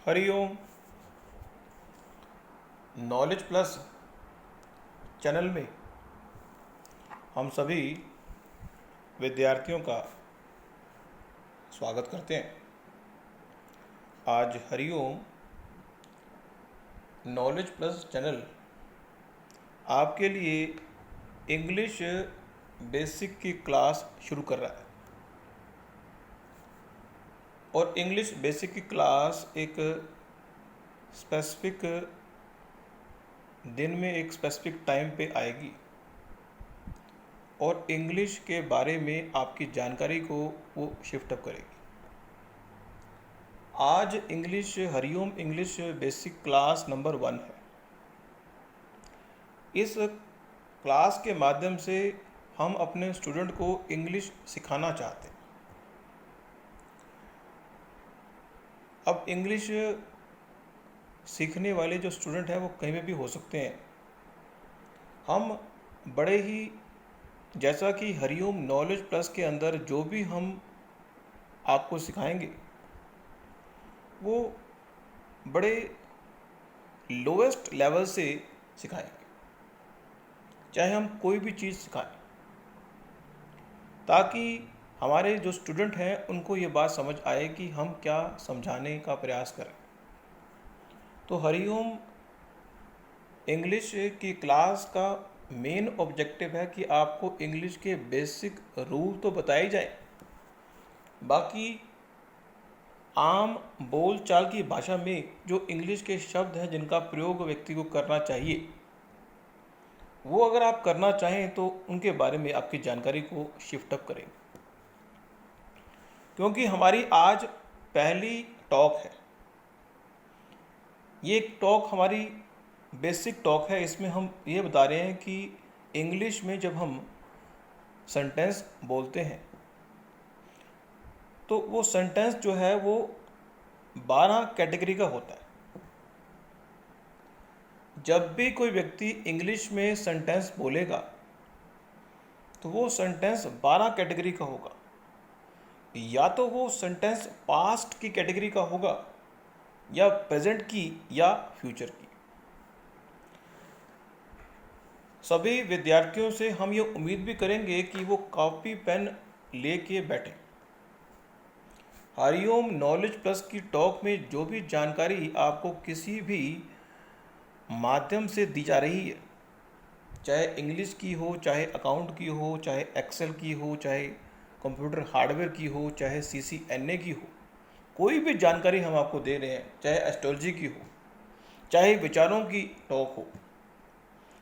Hariom. Knowledge plus channel में हम सभी विद्यार्थियों का स्वागत करते हैं। आज हरिओम नॉलेज प्लस चैनल आपके लिए इंग्लिश बेसिक की क्लास शुरू कर रहा है और इंग्लिश बेसिक की क्लास एक स्पेसिफिक दिन में एक स्पेसिफिक टाइम पे आएगी और इंग्लिश के बारे में आपकी जानकारी को वो शिफ्ट अप करेगी। आज Hariom English basic class number 1 है। इस क्लास के माध्यम से हम अपने स्टूडेंट को इंग्लिश सिखाना चाहते हैं। अब इंग्लिश सीखने वाले जो स्टूडेंट हैं वो कहीं पे भी हो सकते हैं। हम बड़े ही, जैसा कि हरिओम नॉलेज प्लस के अंदर जो भी हम आपको सिखाएंगे वो बड़े लोएस्ट लेवल से सिखाएंगे, चाहे हम कोई भी चीज़ सिखाएं, ताकि हमारे जो स्टूडेंट हैं उनको ये बात समझ आए कि हम क्या समझाने का प्रयास करें। तो हरिओम इंग्लिश की क्लास का मेन ऑब्जेक्टिव है कि आपको इंग्लिश के बेसिक रूल तो बताए जाए, बाकी आम बोल चाल की भाषा में जो इंग्लिश के शब्द हैं जिनका प्रयोग व्यक्ति को करना चाहिए, वो अगर आप करना चाहें तो उनके बारे में आपकी जानकारी को शिफ्ट अप करें। क्योंकि हमारी आज पहली टॉक है, ये एक टॉक हमारी बेसिक टॉक है। इसमें हम ये बता रहे हैं कि इंग्लिश में जब हम सेंटेंस बोलते हैं तो वो सेंटेंस जो है वो 12 कैटेगरी का होता है। जब भी कोई व्यक्ति इंग्लिश में सेंटेंस बोलेगा तो वो सेंटेंस 12 कैटेगरी का होगा। या तो वो सेंटेंस पास्ट की कैटेगरी का होगा, या प्रेजेंट की, या फ्यूचर की। सभी विद्यार्थियों से हम ये उम्मीद भी करेंगे कि वो कॉपी पेन लेके बैठें। हरिओम नॉलेज प्लस की टॉक में जो भी जानकारी आपको किसी भी माध्यम से दी जा रही है, चाहे इंग्लिश की हो, चाहे अकाउंट की हो, चाहे एक्सेल की हो, चाहे कंप्यूटर हार्डवेयर की हो, चाहे CCNA की हो, कोई भी जानकारी हम आपको दे रहे हैं, चाहे एस्ट्रोलॉजी की हो, चाहे विचारों की टॉक हो,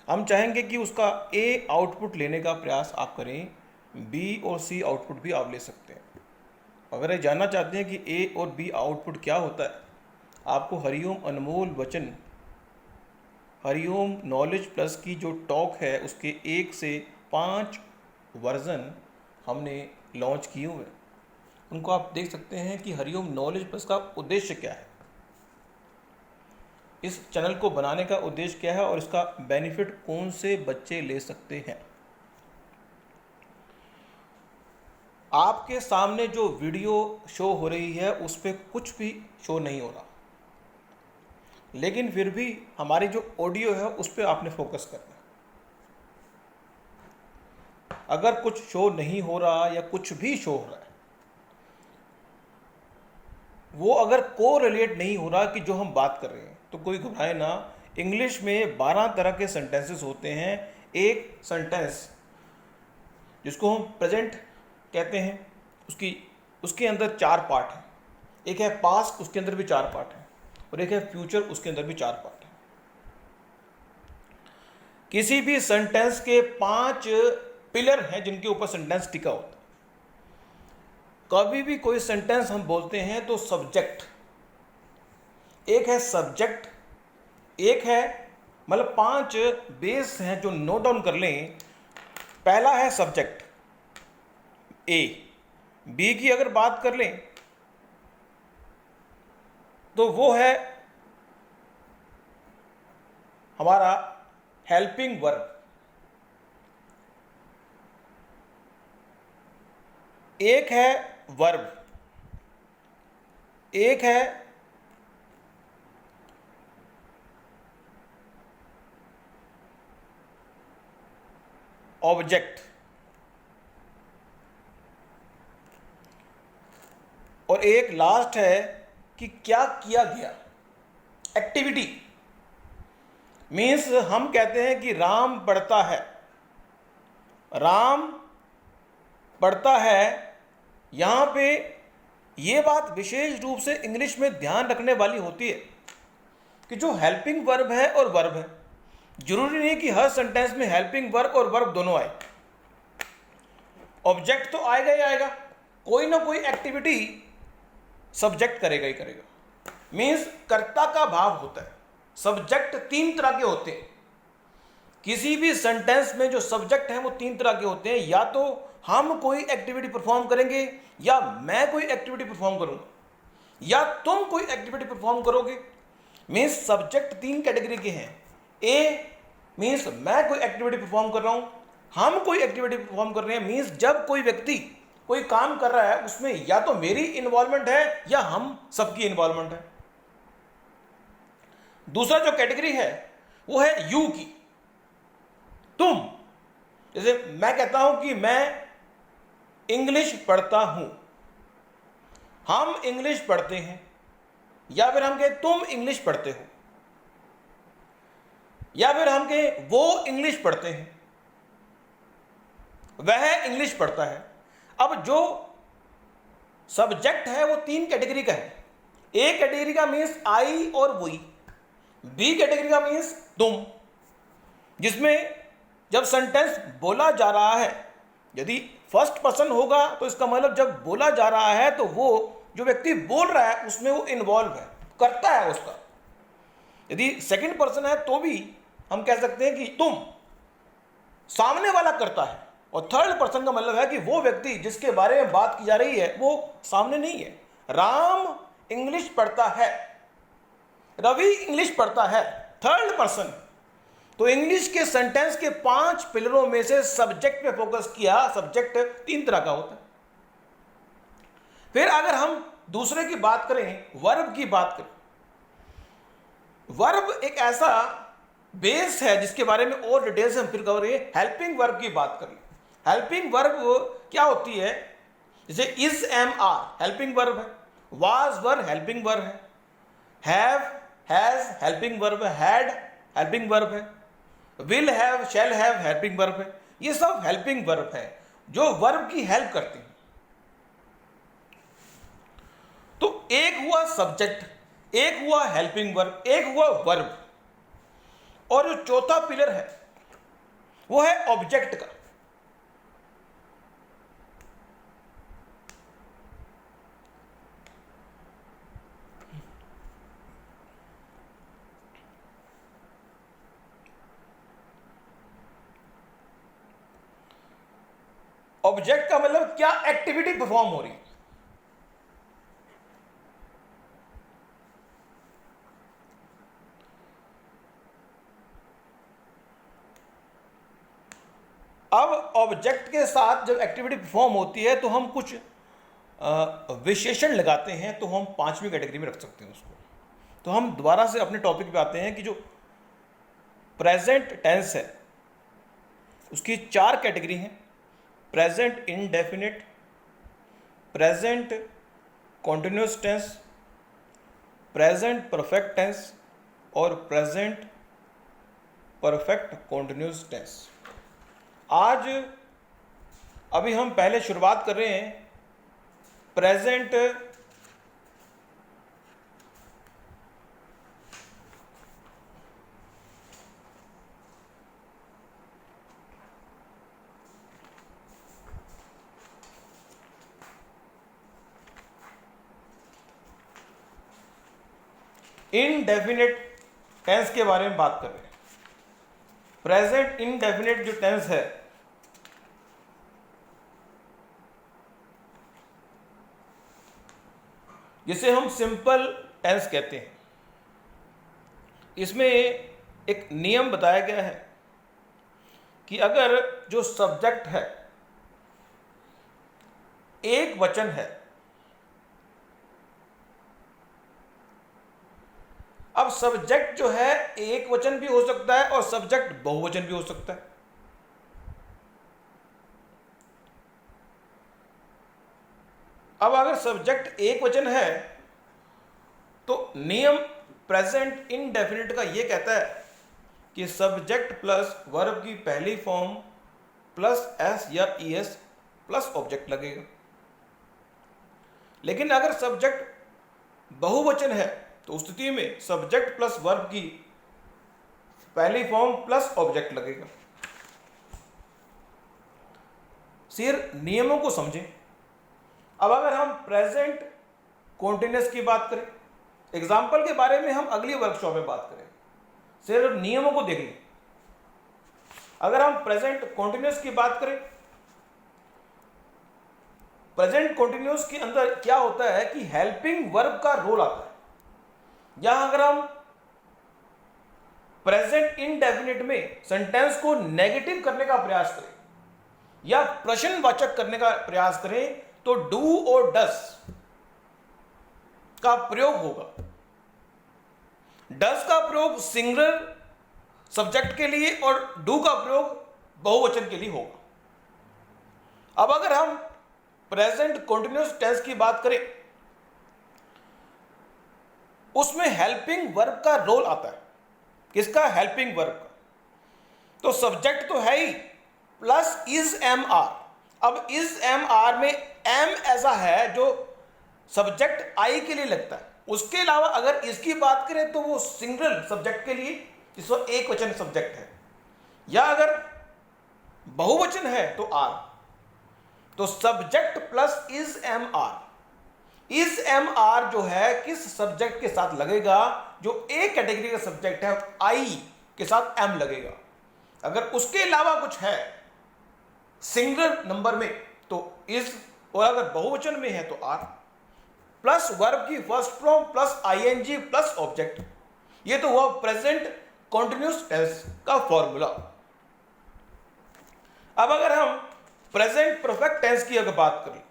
हम चाहेंगे कि उसका A आउटपुट लेने का प्रयास आप करें। B और C आउटपुट भी आप ले सकते हैं। अगर ये जानना चाहते हैं कि A और B आउटपुट क्या होता है, आपको हरिओम अनमोल वचन, हरिओम नॉलेज प्लस की जो टॉक है उसके 1 से 5 वर्जन हमने लॉन्च किए हुए हैं। उनको आप देख सकते हैं कि हरिओम नॉलेज प्लस का उद्देश्य क्या है, इस चैनल को बनाने का उद्देश्य क्या है और इसका बेनिफिट कौन से बच्चे ले सकते हैं। आपके सामने जो वीडियो शो हो रही है उस पर कुछ भी शो नहीं हो रहा, लेकिन फिर भी हमारी जो ऑडियो है उस पर आपने फोकस करना है। अगर कुछ शो नहीं हो रहा या कुछ भी शो हो रहा है, वो अगर को रिलेट नहीं हो रहा कि जो हम बात कर रहे हैं, तो कोई घबराए ना। इंग्लिश में 12 तरह के सेंटेंसेस होते हैं। एक सेंटेंस जिसको हम प्रेजेंट कहते हैं, उसके अंदर 4 पार्ट हैं। एक है पास्ट, उसके अंदर भी 4 पार्ट हैं, और एक है फ्यूचर, उसके अंदर भी 4 पार्ट हैं। किसी भी सेंटेंस के 5 पिलर हैं जिनके ऊपर सेंटेंस टिका होता है। कभी भी कोई सेंटेंस हम बोलते हैं तो सब्जेक्ट, एक है सब्जेक्ट, एक है, मतलब 5 बेस हैं जो नोट डाउन कर लें। पहला है सब्जेक्ट A। B की अगर बात कर लें तो वो है हमारा हेल्पिंग वर्ब। एक है वर्ब, एक है ऑब्जेक्ट, और एक लास्ट है कि क्या किया गया, एक्टिविटी। मीन्स हम कहते हैं कि राम पढ़ता है, राम पढ़ता है। यहां पे ये बात विशेष रूप से इंग्लिश में ध्यान रखने वाली होती है कि जो हेल्पिंग वर्ब है और वर्ब है, जरूरी नहीं कि हर सेंटेंस में हेल्पिंग वर्ब और वर्ब दोनों आए। ऑब्जेक्ट तो आएगा ही आएगा, कोई ना कोई एक्टिविटी सब्जेक्ट करेगा ही करेगा। मीन्स कर्ता का भाव होता है। सब्जेक्ट तीन तरह के होते हैं। किसी भी सेंटेंस में जो सब्जेक्ट हैं वो तीन तरह के होते हैं। या तो हम कोई एक्टिविटी परफॉर्म करेंगे, या मैं कोई एक्टिविटी परफॉर्म करूंगा, या तुम कोई एक्टिविटी परफॉर्म करोगे। मीन्स सब्जेक्ट तीन कैटेगरी के हैं। ए मीन्स मैं कोई एक्टिविटी परफॉर्म कर रहा हूं, हम कोई एक्टिविटी परफॉर्म कर रहे हैं। मीन्स जब कोई व्यक्ति कोई काम कर रहा है उसमें या तो मेरी इन्वॉल्वमेंट है या हम सबकी इन्वॉल्वमेंट है। दूसरा जो कैटेगरी है वो है यू की, तुम। जैसे मैं कहता हूं कि मैं इंग्लिश पढ़ता हूं, हम इंग्लिश पढ़ते हैं, या फिर हम कहें तुम इंग्लिश पढ़ते हो, या फिर हम कहें वो इंग्लिश पढ़ते हैं, वह इंग्लिश पढ़ता है। अब जो सब्जेक्ट है वो तीन कैटेगरी का है। ए कैटेगरी का मीन्स आई और वही, बी कैटेगरी का मीन्स तुम, जिसमें जब सेंटेंस बोला जा रहा है, यदि फर्स्ट पर्सन होगा तो इसका मतलब जब बोला जा रहा है तो वो जो व्यक्ति बोल रहा है उसमें वो इन्वॉल्व है, करता है उसका। यदि सेकंड पर्सन है तो भी हम कह सकते हैं कि तुम, सामने वाला करता है। और थर्ड पर्सन का मतलब है कि वो व्यक्ति जिसके बारे में बात की जा रही है वो सामने नहीं है। राम इंग्लिश पढ़ता है, रवि इंग्लिश पढ़ता है, थर्ड पर्सन। तो इंग्लिश के सेंटेंस के 5 पिलरों में से सब्जेक्ट पे फोकस किया। सब्जेक्ट तीन तरह का होता है। फिर अगर हम दूसरे की बात करें, वर्ब की बात करें, वर्ब एक ऐसा बेस है जिसके बारे में और डिटेल से हम फिर कवर करेंगे। हेल्पिंग वर्ब की बात करें, हेल्पिंग वर्ब क्या होती है? जैसे is, am, are helping verb है, वाज वर्ब हेल्पिंग वर्ब है, हैव, हैज हेल्पिंग वर्ब है, हैड हेल्पिंग वर्ब है, will have, shall have helping verb है। ये सब हेल्पिंग वर्ब है जो वर्ब की हेल्प करते हैं। तो एक हुआ सब्जेक्ट, एक हुआ हेल्पिंग वर्ब, एक हुआ वर्ब, और जो चौथा पिलर है वो है ऑब्जेक्ट का। ऑब्जेक्ट का मतलब क्या एक्टिविटी परफॉर्म हो रही है। अब ऑब्जेक्ट के साथ जब एक्टिविटी परफॉर्म होती है तो हम कुछ विशेषण लगाते हैं, तो हम 5वीं कैटेगरी में रख सकते हैं उसको। तो हम दोबारा से अपने टॉपिक पे आते हैं कि जो प्रेजेंट टेंस है उसकी 4 कैटेगरी हैं। Present indefinite, present continuous tense, present perfect tense और प्रेजेंट परफेक्ट कॉन्टिन्यूस टेंस। आज अभी हम पहले शुरुआत कर रहे हैं प्रेजेंट इनडेफिनिट टेंस के बारे में बात कर रहे हैं। प्रेजेंट इनडेफिनिट जो टेंस है जिसे हम सिंपल टेंस कहते हैं, इसमें एक नियम बताया गया है कि अगर जो सब्जेक्ट है एक वचन है, अब सब्जेक्ट जो है एक वचन भी हो सकता है और सब्जेक्ट बहुवचन भी हो सकता है। सब्जेक्ट एक वचन है तो नियम प्रेजेंट इंडेफिनिट का ये कहता है कि सब्जेक्ट प्लस वर्ब की पहली फॉर्म प्लस एस या ईएस प्लस ऑब्जेक्ट लगेगा। लेकिन अगर सब्जेक्ट बहुवचन है तो उस स्थिति में सब्जेक्ट प्लस वर्ब की पहली फॉर्म प्लस ऑब्जेक्ट लगेगा। सिर्फ नियमों को समझें। अब अगर हम प्रेजेंट कॉन्टिन्यूअस की बात करें, एग्जाम्पल के बारे में हम अगली वर्कशॉप में बात करें, सिर्फ नियमों को देख लें। अगर हम प्रेजेंट कॉन्टिन्यूअस की बात करें, प्रेजेंट कॉन्टिन्यूअस के अंदर क्या होता है कि हेल्पिंग वर्ब का रोल आता है। यहां अगर हम प्रेजेंट इंडेफिनिट में सेंटेंस को नेगेटिव करने का प्रयास करें या प्रश्नवाचक करने का प्रयास करें तो डू और डस का प्रयोग होगा। डस का प्रयोग सिंगुलर सब्जेक्ट के लिए और डू का प्रयोग बहुवचन के लिए होगा। अब अगर हम प्रेजेंट कॉन्टिन्यूअस टेंस की बात करें, उसमें हेल्पिंग वर्ब का रोल आता है। किसका? हेल्पिंग वर्ब का। तो सब्जेक्ट तो है ही, प्लस इज एम आर। अब इज एम आर में एम ऐसा है जो सब्जेक्ट आई के लिए लगता है। उसके अलावा अगर इसकी बात करें तो वो सिंगल सब्जेक्ट के लिए, जिसको एक वचन सब्जेक्ट है, या अगर बहुवचन है तो आर। तो subject plus is am are. Is am are जो है किस सब्जेक्ट के साथ लगेगा? जो ए कैटेगरी का सब्जेक्ट है आई के साथ एम लगेगा। अगर उसके अलावा कुछ है सिंगल नंबर में तो इज, और अगर बहुवचन में है तो आर, प्लस वर्ब की first form plus ING plus object. ये तो हुआ प्रेजेंट कॉन्टिन्यूअस टेंस का फॉर्मूला। अब अगर हम प्रेजेंट परफेक्ट टेंस की अगर बात करें,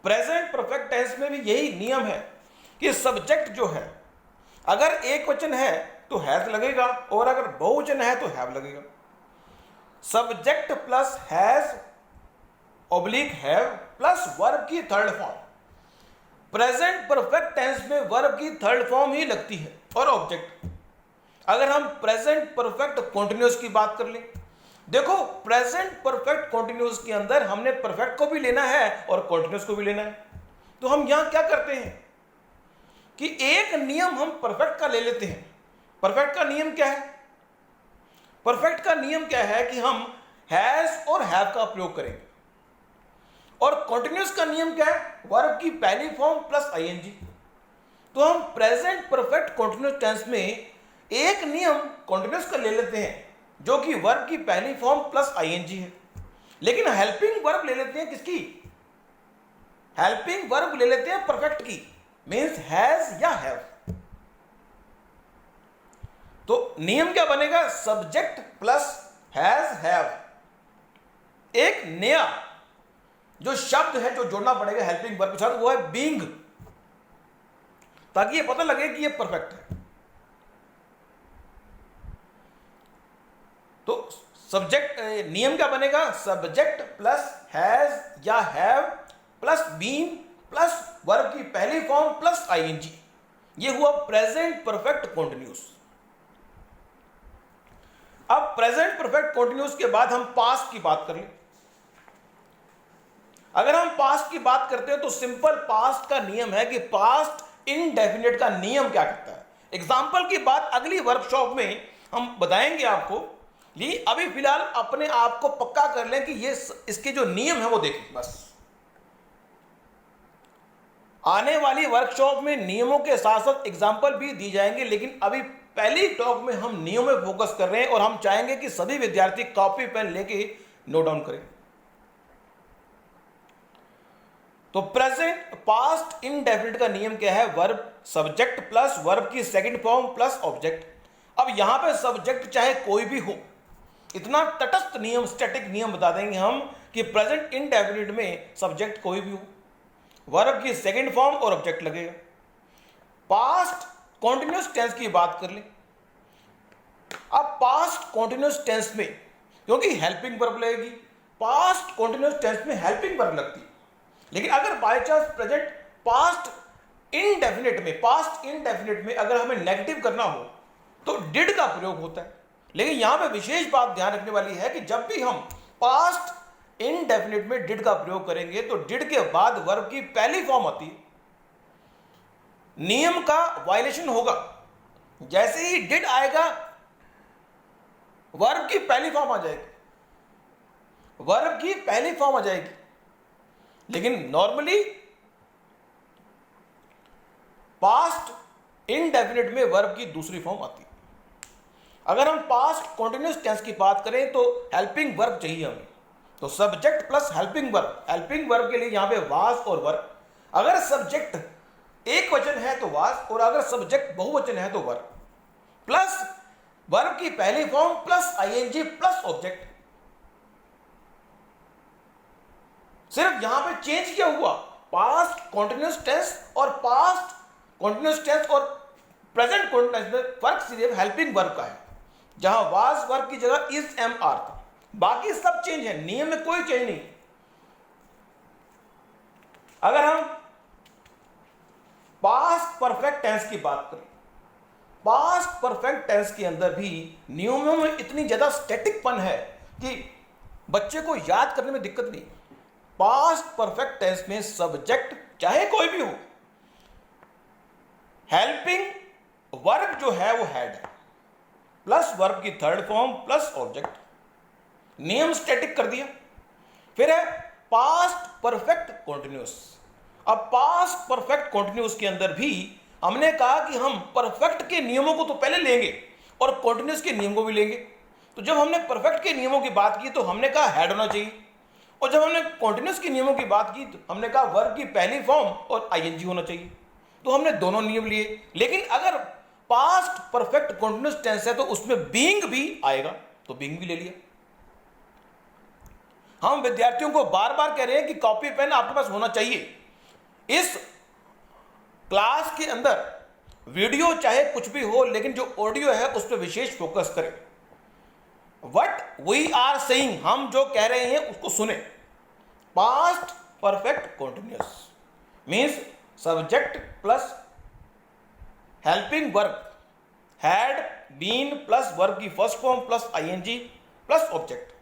प्रेजेंट परफेक्ट टेंस में भी यही नियम है कि सब्जेक्ट जो है अगर एक वचन है तो हैज लगेगा और अगर बहुवचन है तो हैव लगेगा। Subject plus has oblique have plus verb की third form. Present perfect tense में वर्ब की थर्ड फॉर्म ही लगती है और ऑब्जेक्ट। अगर हम प्रेजेंट परफेक्ट कॉन्टिन्यूअस की बात कर लें, देखो प्रेजेंट परफेक्ट कॉन्टिन्यूअस के अंदर हमने परफेक्ट को भी लेना है और कॉन्टिन्यूअस को भी लेना है। तो हम यहां क्या करते हैं कि एक नियम हम परफेक्ट का ले लेते हैं। परफेक्ट का नियम क्या है? परफेक्ट का नियम क्या है कि हम हैज और हैव का प्रयोग करेंगे। और कॉन्टिन्यूअस का नियम क्या है? वर्ब की पहली फॉर्म प्लस आईएनजी। तो हम प्रेजेंट परफेक्ट कॉन्टिन्यूअस टेंस में एक नियम कॉन्टिन्यूअस का ले लेते हैं जो कि वर्ब की पहली फॉर्म प्लस आईएनजी है, लेकिन हेल्पिंग वर्ब ले लेते हैं किसकी? हेल्पिंग वर्ब ले लेते हैं परफेक्ट की, मीन्स हैज या हैव। तो नियम क्या बनेगा? Subject plus has have. एक नया जो शब्द है जो जोड़ना पड़ेगा हेल्पिंग वर्ब के साथ, वो है बीइंग, ताकि ये पता लगे कि ये परफेक्ट है। तो सब्जेक्ट नियम क्या बनेगा? सब्जेक्ट प्लस हैज या have plus being plus verb की पहली फॉर्म प्लस आईएनजी। ये हुआ प्रेजेंट परफेक्ट कॉन्टिन्यूअस। अब प्रेजेंट परफेक्ट कॉन्टिन्यूअस के बाद हम पास्ट की बात कर लें। अगर हम पास्ट की बात करते हैं तो सिंपल पास्ट का नियम है कि पास्ट इनडेफिनिट का नियम क्या कहता है। एग्जाम्पल की बात अगली वर्कशॉप में हम बताएंगे आपको। ये अभी फिलहाल अपने आप को पक्का कर लें कि ये इसके जो नियम है वो देखें बस। आने वाली वर्कशॉप में नियमों के साथ साथ एग्जाम्पल भी दी जाएंगे, लेकिन अभी पहली टॉक में हम नियमों में फोकस कर रहे हैं और हम चाहेंगे कि सभी विद्यार्थी कॉपी पेन लेके नोट डाउन करें। तो प्रेजेंट पास्ट इनडेफिनिट का नियम क्या है? वर्ब सब्जेक्ट प्लस वर्ब की सेकंड फॉर्म प्लस ऑब्जेक्ट। अब यहां पे सब्जेक्ट चाहे कोई भी हो, इतना तटस्थ नियम, स्टैटिक नियम बता देंगे हम कि प्रेजेंट इनडेफिनिट में सब्जेक्ट कोई भी हो, वर्ब की सेकंड फॉर्म और ऑब्जेक्ट लगेगा। पास्ट कॉन्टिन्यूअस टेंस की बात कर लें। अब पास्ट कॉन्टिन्यूअस टेंस में क्योंकि हेल्पिंग वर्ब लगेगी, पास्ट कॉन्टिन्यूअस टेंस में हेल्पिंग वर्ब लगती है। लेकिन अगर by chance present past indefinite में अगर हमें नेगेटिव करना हो तो डिड का प्रयोग होता है। लेकिन यहां पे विशेष बात ध्यान रखने वाली है कि जब भी हम पास्ट इनडेफिनेट में डिड का प्रयोग करेंगे तो डिड के बाद वर्ब की पहली फॉर्म आती है। नियम का वायलेशन होगा, जैसे ही डिड आएगा वर्ब की पहली फॉर्म आ जाएगी, लेकिन नॉर्मली पास्ट इनडेफिनेट में वर्ब की दूसरी फॉर्म आती है। अगर हम पास्ट कॉन्टिन्यूअस टेंस की बात करें तो हेल्पिंग वर्ब चाहिए हमें, तो सब्जेक्ट प्लस हेल्पिंग वर्ब के लिए यहां पे वाज और वर्ब। अगर सब्जेक्ट एक वचन है तो वाज, और अगर सब्जेक्ट बहुवचन है तो वर्ब, प्लस वर्ब की पहली form plus ING plus object. सिर्फ यहां पे चेंज क्या हुआ, पास्ट कॉन्टिन्यूअस टेंस और पास्ट कॉन्टिन्यूअस टेंस और प्रेजेंट कॉन्टिन्यूअस में फर्क सिर्फ हेल्पिंग वर्ब का है, जहां वाज वर्ब की जगह इज एम आर था। बाकी सब चेंज है, नियम में कोई चेंज नहीं। अगर हम पास्ट परफेक्ट टेंस की बात करें, पास्ट परफेक्ट टेंस के अंदर भी नियमों में इतनी ज्यादा स्टैटिकपन है कि बच्चे को याद करने में दिक्कत नहीं। पास्ट परफेक्ट टेंस में सब्जेक्ट चाहे कोई भी हो, हेल्पिंग वर्ब जो है वो हैड है, प्लस वर्ब की थर्ड फॉर्म प्लस ऑब्जेक्ट। नियम स्टैटिक कर दिया। फिर है पास्ट परफेक्ट कॉन्टिन्यूअस। अब पास्ट परफेक्ट कॉन्टिन्यूअस के अंदर भी हमने कहा कि हम परफेक्ट के नियमों को तो पहले लेंगे और कॉन्टिन्यूअस के नियम को भी लेंगे। तो जब हमने परफेक्ट के नियमों की बात की तो हमने कहा हेड होना चाहिए, और जब हमने कॉन्टिन्यूअस के नियमों की बात की तो हमने कहा वर्ब की पहली फॉर्म और आईएनजी होना चाहिए। तो हमने दोनों नियम लिए। लेकिन अगर पास्ट परफेक्ट कॉन्टिन्यूअस टेंस है तो उसमें बीइंग भी आएगा, तो बीइंग भी ले लिया। हम विद्यार्थियों को बार बार कह रहे हैं कि कॉपी पेन आपके पास होना चाहिए। इस क्लास के अंदर वीडियो चाहे कुछ भी हो, लेकिन जो ऑडियो है उस पर विशेष फोकस करें। व्हाट वी आर सेइंग, हम जो कह रहे हैं उसको सुने। Past perfect continuous means subject plus helping verb, had been plus verb की first form plus ING plus object,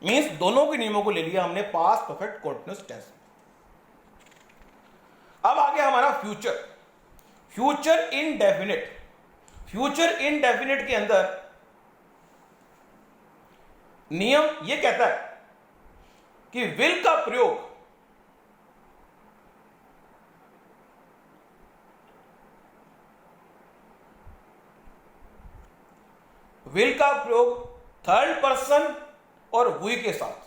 means दोनों के नियमों को ले लिया हमने पास्ट परफेक्ट कॉन्टिन्यूअस टेंस। अब आगे हमारा फ्यूचर इनडेफिनिट। फ्यूचर इनडेफिनिट के अंदर नियम यह कहता है कि विल का प्रयोग थर्ड पर्सन और वी के साथ,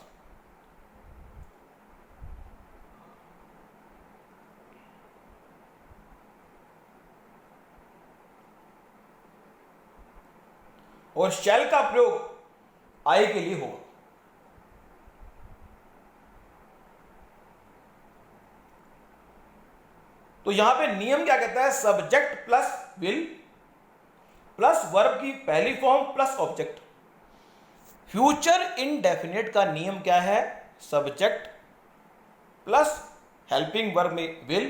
और शैल का प्रयोग आई के लिए होगा। तो यहां पे नियम क्या कहता है, subject plus will plus verb की पहली form plus object. Future indefinite का नियम क्या है, सब्जेक्ट प्लस हेल्पिंग वर्ब में विल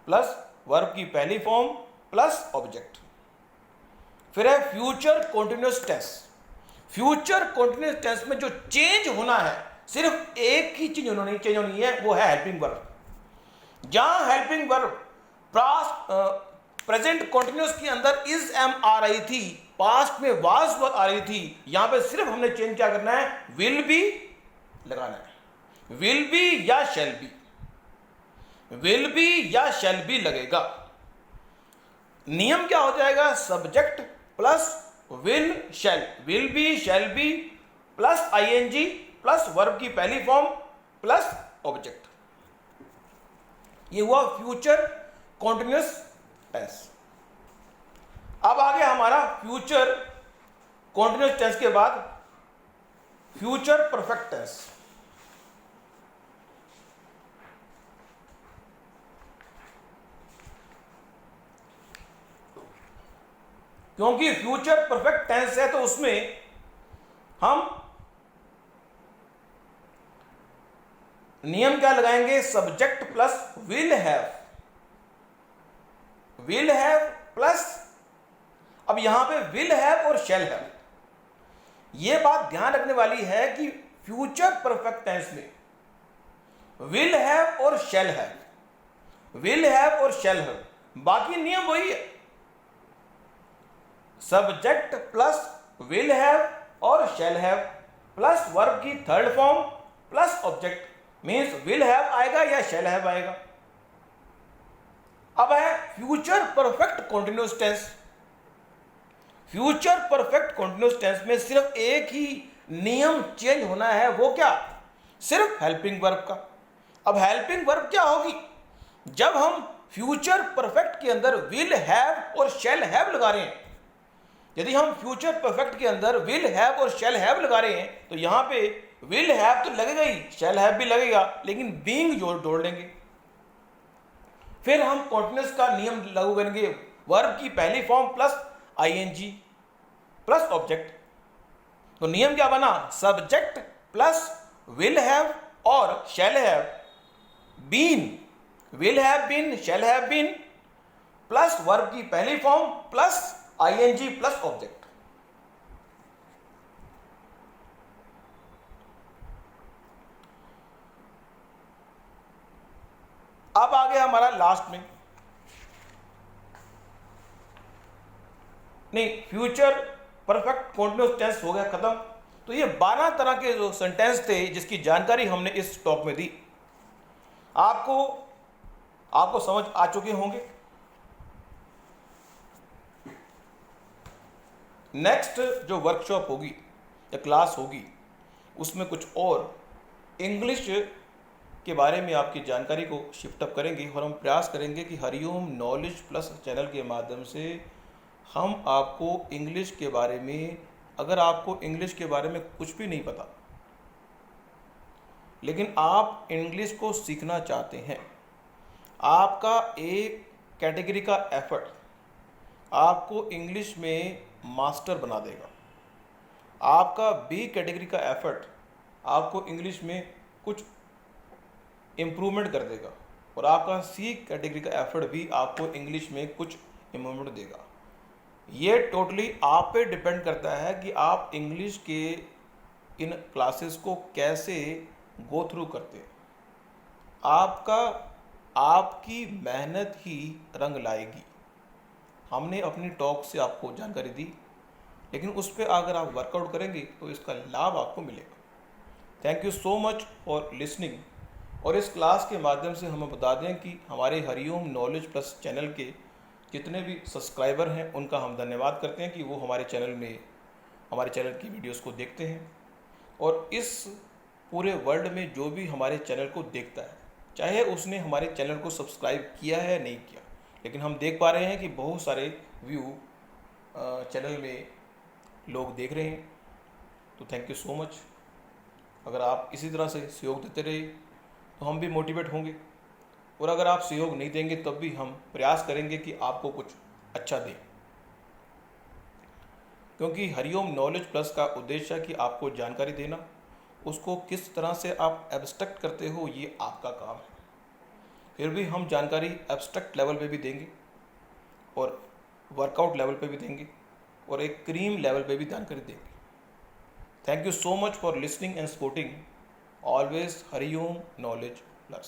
प्लस वर्ब की पहली फॉर्म प्लस ऑब्जेक्ट। फिर है future continuous tense. Future continuous tense में जो चेंज होना है, सिर्फ एक ही चीज चेंज होनी है, वो है हेल्पिंग वर्ब। जहां हेल्पिंग वर्ब प्रेजेंट कॉन्टिन्यूअस के अंदर इज एम आ रही थी, पास्ट में वाज वर्ब आ रही थी, यहां पे सिर्फ हमने चेंज क्या करना है, विल बी लगाना है। विल बी या शैल बी, विल बी या शैल बी लगेगा। नियम क्या हो जाएगा, subject plus will shall, will be shall be plus ING plus verb की पहली फॉर्म प्लस ऑब्जेक्ट। ये हुआ फ्यूचर कॉन्टिन्यूअस टेंस। अब आगे हमारा फ्यूचर कॉन्टिन्यूअस टेंस के बाद फ्यूचर परफेक्ट टेंस। क्योंकि फ्यूचर परफेक्ट टेंस है तो उसमें हम नियम क्या लगाएंगे? Subject plus will have, will have plus, अब यहां पे विल हैव और शैल हैव, यह बात ध्यान रखने वाली है कि फ्यूचर परफेक्ट टेंस में विल हैव और शैल हैव, विल हैव और शैल हैव, बाकी नियम वही है। सब्जेक्ट प्लस विल हैव और शैल हैव प्लस वर्ब की third form plus object, means will have आएगा या शैल हैव आएगा। अब है future perfect continuous tense. Future perfect continuous tense में सिर्फ एक ही नियम चेंज होना है, वो क्या? सिर्फ हेल्पिंग वर्ब का। अब हेल्पिंग वर्ब क्या होगी? जब हम फ्यूचर परफेक्ट के अंदर विल हैव और शैल हैव लगा रहे हैं, यदि हम फ्यूचर परफेक्ट के अंदर विल हैव और शैल हैव लगा रहे हैं तो यहां पे विल हैव तो लगेगा ही, शैल हैव भी लगेगा, लेकिन बीइंग जोड़ लेंगे। फिर हम कॉन्टिन्यूअस का नियम लागू करेंगे, वर्ब की पहली form plus ING plus object. तो नियम क्या बना? सब्जेक्ट प्लस विल हैव और shall have been, will have been, shall have been plus verb की पहली form plus ING plus object. अब आ गया हमारा लास्ट में, नहीं, फ्यूचर परफेक्ट कॉन्टिन्यूअस टेंस हो गया खत्म। तो ये 12 तरह के जो सेंटेंस थे जिसकी जानकारी हमने इस टॉक में दी, आपको समझ आ चुके होंगे। नेक्स्ट जो वर्कशॉप होगी या क्लास होगी उसमें कुछ और इंग्लिश के बारे में आपकी जानकारी को शिफ्ट अप करेंगे और हम प्रयास करेंगे कि हरिओम नॉलेज प्लस चैनल के माध्यम से हम आपको इंग्लिश के बारे में, अगर आपको इंग्लिश के बारे में कुछ भी नहीं पता लेकिन आप इंग्लिश को सीखना चाहते हैं, आपका एक कैटेगरी का एफर्ट आपको इंग्लिश में मास्टर बना देगा। आपका बी कैटेगरी का एफर्ट आपको इंग्लिश में कुछ इम्प्रूवमेंट कर देगा और आपका सी कैटेगरी का एफर्ट भी आपको इंग्लिश में कुछ इम्प्रूवमेंट देगा। ये टोटली आप पे डिपेंड करता है कि आप इंग्लिश के इन क्लासेस को कैसे गो थ्रू करते हैं। आपकी मेहनत ही रंग लाएगी। हमने अपनी टॉक से आपको जानकारी दी, लेकिन उस पर अगर आप वर्कआउट करेंगे तो इसका लाभ आपको मिलेगा। Thank you so much for listening. और इस क्लास के माध्यम से हमें बता दें कि हमारे हरिओम नॉलेज प्लस चैनल के जितने भी सब्सक्राइबर हैं उनका हम धन्यवाद करते हैं कि वो हमारे चैनल की वीडियोस को देखते हैं। और इस पूरे वर्ल्ड में जो भी हमारे चैनल को देखता है, चाहे उसने हमारे चैनल को सब्सक्राइब किया है या नहीं किया, लेकिन हम देख पा रहे हैं कि बहुत सारे व्यू चैनल में लोग देख रहे हैं। तो थैंक यू सो मच। अगर आप इसी तरह से सहयोग देते रहे तो हम भी मोटिवेट होंगे, और अगर आप सहयोग नहीं देंगे तब भी हम प्रयास करेंगे कि आपको कुछ अच्छा दें, क्योंकि हरिओम नॉलेज प्लस का उद्देश्य है कि आपको जानकारी देना, उसको किस तरह से आप एब्स्ट्रैक्ट करते हो ये आपका काम है। फिर भी हम जानकारी एब्स्ट्रैक्ट लेवल पे भी देंगे और वर्कआउट लेवल पे भी देंगे और एक क्रीम लेवल पे भी जानकारी देंगे। Thank you so much for listening and supporting always Hariom knowledge plus.